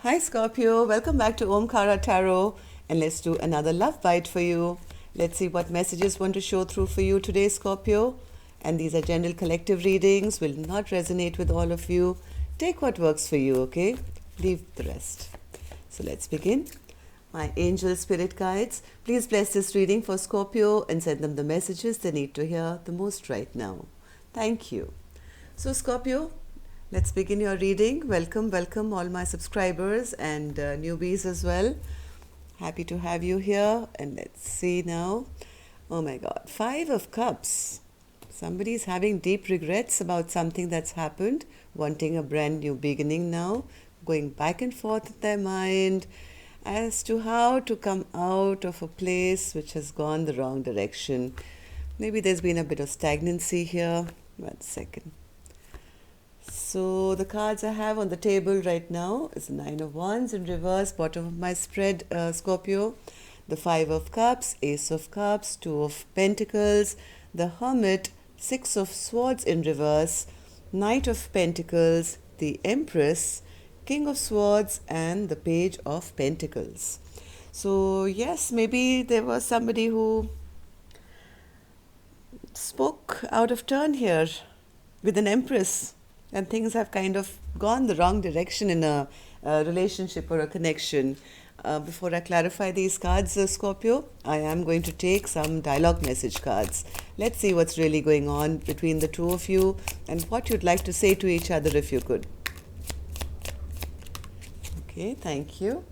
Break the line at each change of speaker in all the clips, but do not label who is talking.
Hi Scorpio, welcome back to Omkara Tarot, and let's do another love bite for you. Let's see what messages want to show through for you today, Scorpio. And these are general collective readings, will not resonate with all of you. Take what works for you, okay? Leave the rest. So let's begin. My angel spirit guides, please bless this reading for Scorpio and send them the messages they need to hear the most right now. Thank you. So Scorpio, let's begin your reading. Welcome, welcome all my subscribers and newbies as well. Happy to have you here. And let's see now. Oh my God, 5 of Cups. Somebody's having deep regrets about something that's happened, wanting a brand new beginning now, going back and forth in their mind as to how to come out of a place which has gone the wrong direction. Maybe there's been a bit of stagnancy here. 1 second. So the cards I have on the table right now is the 9 of Wands in reverse, bottom of my spread, Scorpio. The 5 of Cups, Ace of Cups, 2 of Pentacles, the Hermit, 6 of Swords in reverse, Knight of Pentacles, the Empress, King of Swords, and the Page of Pentacles. So yes, maybe there was somebody who spoke out of turn here with an Empress, and things have kind of gone the wrong direction in a relationship or a connection. Before I clarify these cards, Scorpio, I am going to take some dialogue message cards. Let's see what's really going on between the two of you and what you'd like to say to each other if you could. Okay, thank you.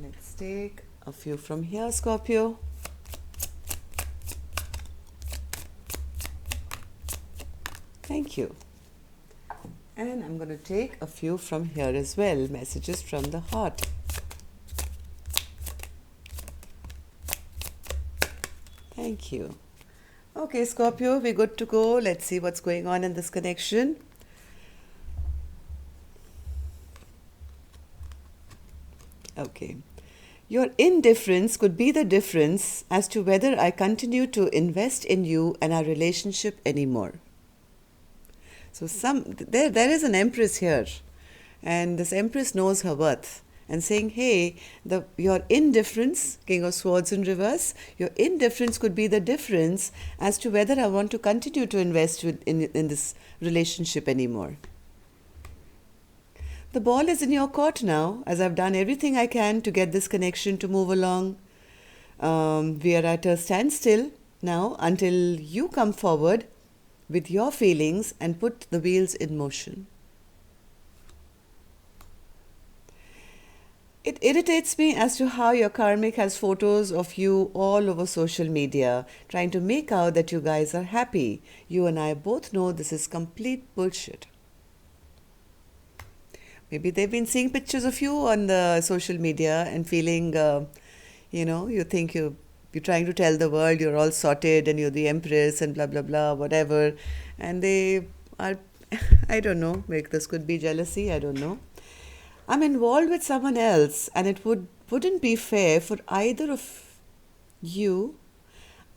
Let's take a few from here, Scorpio. Thank you. And I'm going to take a few from here as well, messages from the heart. Thank you. Okay, Scorpio, we're good to go. Let's see what's going on in this connection. Okay. Your indifference could be the difference as to whether I continue to invest in you and our relationship anymore. So there is an Empress here, and this Empress knows her worth and saying, hey, your indifference, King of Swords in reverse, your indifference could be the difference as to whether I want to continue to invest in this relationship anymore. The ball is in your court now, as I've done everything I can to get this connection to move along. We are at a standstill now until you come forward with your feelings and put the wheels in motion. It irritates me as to how your karmic has photos of you all over social media, trying to make out that you guys are happy. You and I both know this is complete bullshit. Maybe they've been seeing pictures of you on the social media and feeling, you think you're trying to tell the world you're all sorted and you're the Empress and blah, blah, blah, whatever. And they are, I don't know, maybe this could be jealousy, I don't know. I'm involved with someone else and it wouldn't be fair for either of you.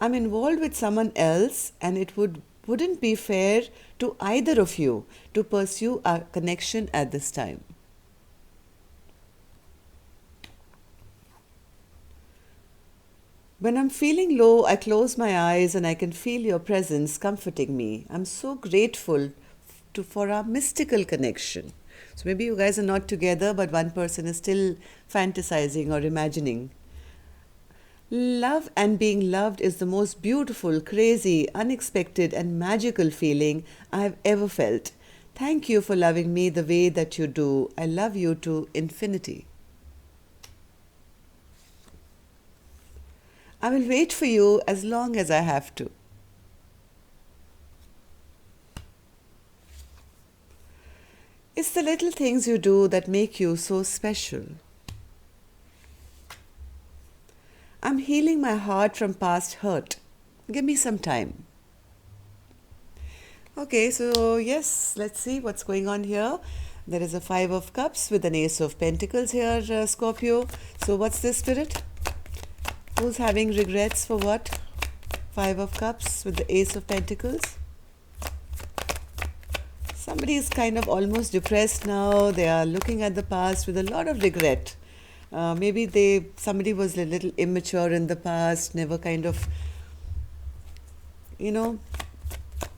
I'm involved with someone else and it wouldn't be fair to either of you to pursue a connection at this time. When I'm feeling low, I close my eyes and I can feel your presence comforting me. I'm so grateful for our mystical connection. So maybe you guys are not together, but one person is still fantasizing or imagining. Love and being loved is the most beautiful, crazy, unexpected and magical feeling I have ever felt. Thank you for loving me the way that you do. I love you to infinity. I will wait for you as long as I have to. It's the little things you do that make you so special. I'm healing my heart from past hurt. Give me some time. Okay, so yes, let's see what's going on here. There is a 5 of Cups with an Ace of Pentacles here, Scorpio. So what's this, Spirit? Who's having regrets for what? 5 of Cups with the Ace of Pentacles. Somebody is kind of almost depressed now. They are looking at the past with a lot of regret. Maybe somebody was a little immature in the past, never kind of, you know,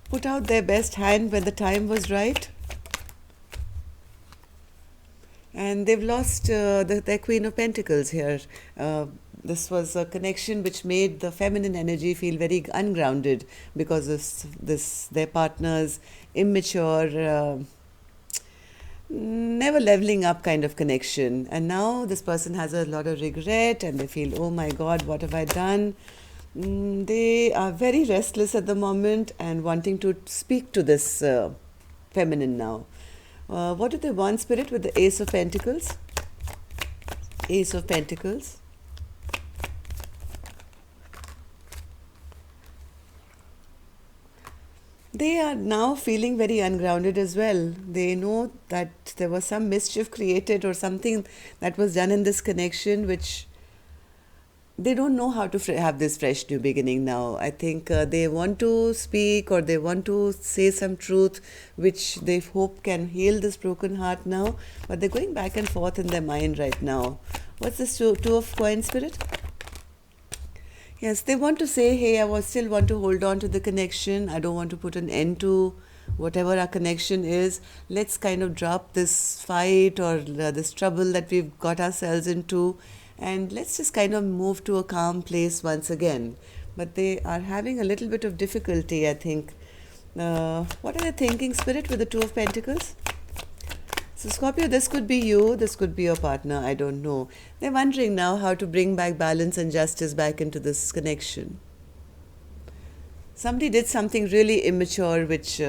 put out their best hand when the time was right. And they've lost their Queen of Pentacles here. This was a connection which made the feminine energy feel very ungrounded because of their partner's immature, never leveling up kind of connection. And now this person has a lot of regret and they feel, oh my God, what have I done? They are very restless at the moment and wanting to speak to this feminine now. What do they want, Spirit, with the Ace of Pentacles? Ace of Pentacles. They are now feeling very ungrounded as well. They know that there was some mischief created or something that was done in this connection which they don't know how to have this fresh new beginning now. I think they want to speak or they want to say some truth which they hope can heal this broken heart now, but they're going back and forth in their mind right now. What's this Two of Coins, Spirit? Yes, they want to say, hey, I still want to hold on to the connection. I don't want to put an end to whatever our connection is. Let's kind of drop this fight or this trouble that we've got ourselves into, and let's just kind of move to a calm place once again. But they are having a little bit of difficulty, I think. What are they thinking, Spirit, with the Two of Pentacles? So Scorpio, this could be you, this could be your partner, I don't know. They're wondering now how to bring back balance and justice back into this connection. Somebody did something really immature which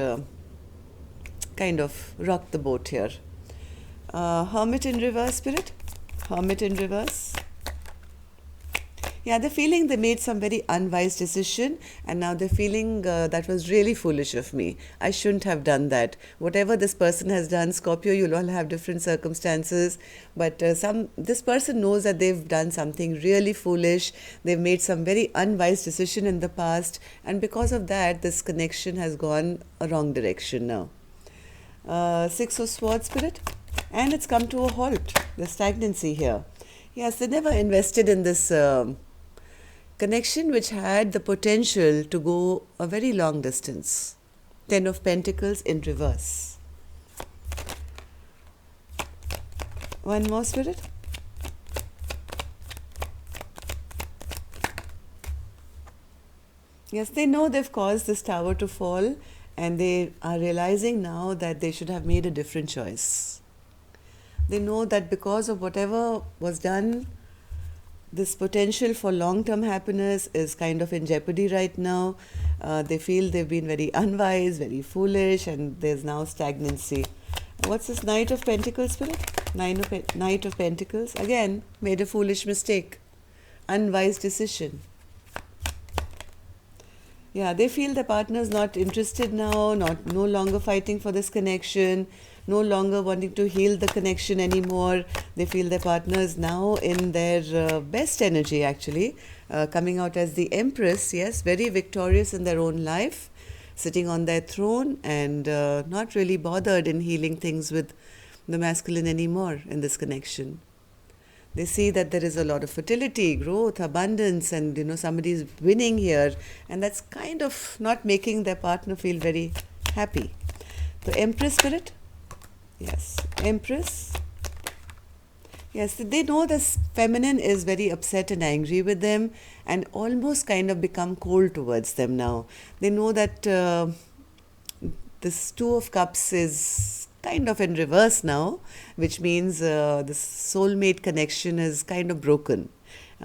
kind of rocked the boat here. Hermit in reverse, Spirit. Hermit in reverse. Yeah, they're feeling they made some very unwise decision and now they're feeling that was really foolish of me. I shouldn't have done that. Whatever this person has done, Scorpio, you'll all have different circumstances, but this person knows that they've done something really foolish. They've made some very unwise decision in the past, and because of that, this connection has gone a wrong direction now. Six of Swords, Spirit. And it's come to a halt. The stagnancy here. Yes, they never invested in this connection which had the potential to go a very long distance. Ten of Pentacles in reverse. One more, Spirit. Yes, they know they've caused this tower to fall and they are realizing now that they should have made a different choice. They know that because of whatever was done, this potential for long-term happiness is kind of in jeopardy right now. They feel they've been very unwise, very foolish, and there's now stagnancy. What's this Knight of Pentacles, Spirit? Knight of Pentacles. Again, made a foolish mistake. Unwise decision. Yeah, they feel the partner's not interested now, no longer fighting for this connection, no longer wanting to heal the connection anymore. They feel their partner is now in their best energy, actually, coming out as the Empress, yes, very victorious in their own life, sitting on their throne and not really bothered in healing things with the masculine anymore in this connection. They see that there is a lot of fertility, growth, abundance, and somebody is winning here, and that's kind of not making their partner feel very happy. The Empress, Spirit. Yes, Empress. Yes, they know this feminine is very upset and angry with them and almost kind of become cold towards them now. They know that this Two of Cups is kind of in reverse now, which means this soulmate connection is kind of broken.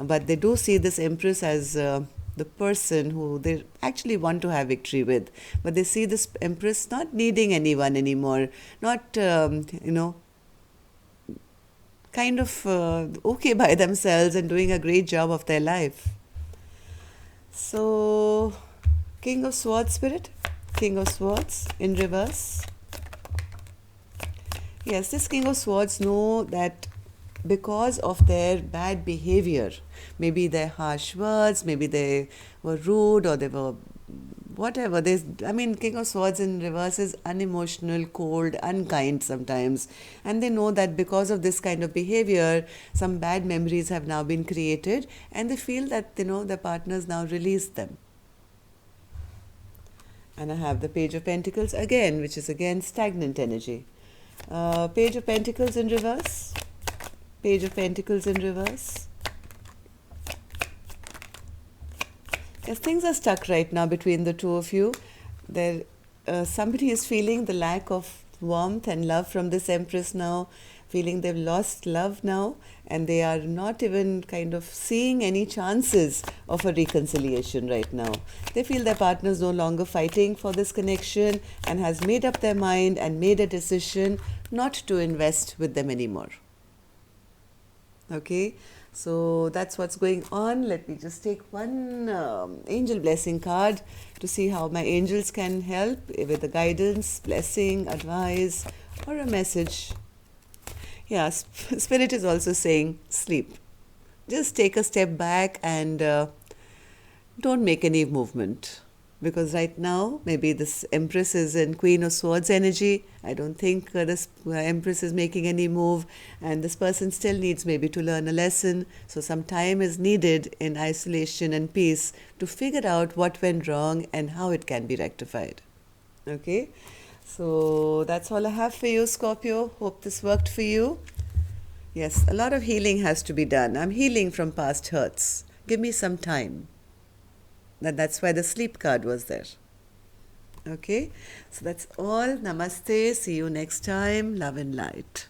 But they do see this Empress as the person who they actually want to have victory with. But they see this Empress not needing anyone anymore, not, kind of okay by themselves and doing a great job of their life. So, King of Swords, Spirit. King of Swords in reverse. Yes, this King of Swords know that because of their bad behavior, maybe their harsh words, maybe they were rude or they were whatever. King of Swords in reverse is unemotional, cold, unkind sometimes. And they know that because of this kind of behavior, some bad memories have now been created, and they feel that, their partners now release them. And I have the Page of Pentacles again, which is again stagnant energy. Page of Pentacles in reverse. Page of Pentacles in reverse. Yes, things are stuck right now between the two of you. Somebody is feeling the lack of warmth and love from this Empress now, feeling they've lost love now, and they are not even kind of seeing any chances of a reconciliation right now. They feel their partner is no longer fighting for this connection and has made up their mind and made a decision not to invest with them anymore. Okay, so that's what's going on. Let me just take one angel blessing card to see how my angels can help with the guidance, blessing, advice, or a message. Yeah, Spirit is also saying sleep. Just take a step back and don't make any movement. Because right now, maybe this Empress is in Queen of Swords energy. I don't think this Empress is making any move, and this person still needs maybe to learn a lesson. So some time is needed in isolation and peace to figure out what went wrong and how it can be rectified. Okay, so that's all I have for you, Scorpio. Hope this worked for you. Yes, a lot of healing has to be done. I'm healing from past hurts. Give me some time. That's why the sleep card was there. Okay, so that's all. Namaste. See you next time. Love and light.